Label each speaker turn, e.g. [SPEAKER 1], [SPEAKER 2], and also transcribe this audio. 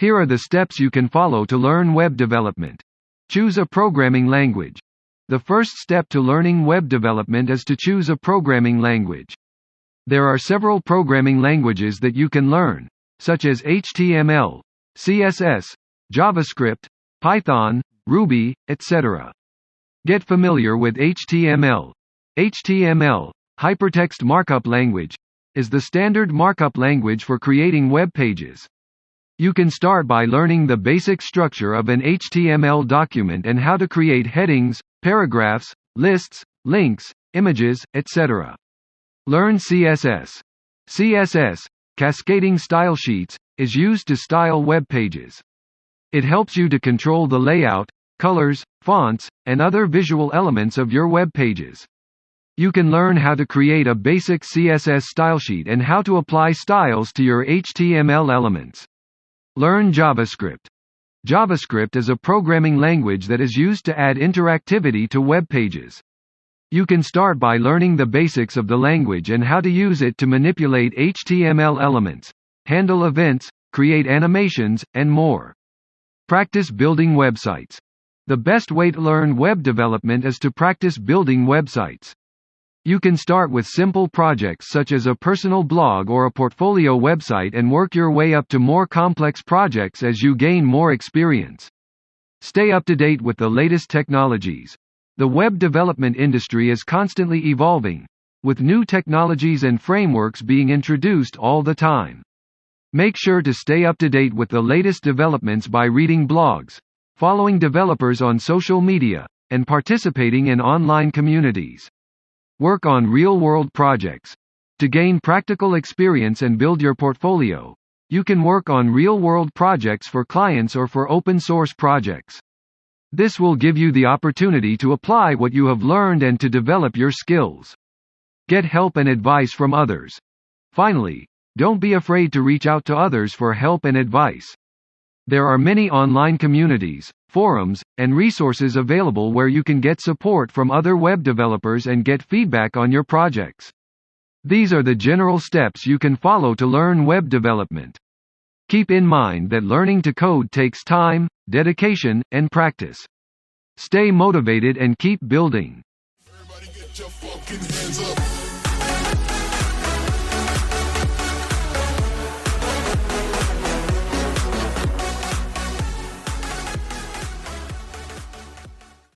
[SPEAKER 1] Here are the steps you can follow to learn web development. Choose a programming language. The first step to learning web development is to choose a programming language. There are several programming languages that you can learn, such as HTML, CSS, JavaScript, Python, Ruby, etc. Get familiar with HTML. HTML, Hypertext Markup Language, is the standard markup language for creating web pages. You can start by learning the basic structure of an HTML document and how to create headings, paragraphs, lists, links, images, etc. Learn CSS. CSS, Cascading Style Sheets, is used to style web pages. It helps you to control the layout, colors, fonts, and other visual elements of your web pages. You can learn how to create a basic CSS stylesheet and how to apply styles to your HTML elements. Learn JavaScript. JavaScript is a programming language that is used to add interactivity to web pages. You can start by learning the basics of the language and how to use it to manipulate HTML elements, handle events, create animations, and more. Practice building websites. The best way to learn web development is to practice building websites. You can start with simple projects such as a personal blog or a portfolio website and work your way up to more complex projects as you gain more experience. Stay up to date with the latest technologies. The web development industry is constantly evolving, with new technologies and frameworks being introduced all the time. Make sure to stay up to date with the latest developments by reading blogs, following developers on social media, and participating in online communities. Work on real-world projects. To gain practical experience and build your portfolio, you can work on real-world projects for clients or for open-source projects. This will give you the opportunity to apply what you have learned and to develop your skills. Get help and advice from others. Finally, don't be afraid to reach out to others for help and advice. There are many online communities, forums, and resources available where you can get support from other web developers and get feedback on your projects. These are the general steps you can follow to learn web development. Keep in mind that learning to code takes time, dedication, and practice. Stay motivated and keep building. Everybody get your fucking hands up.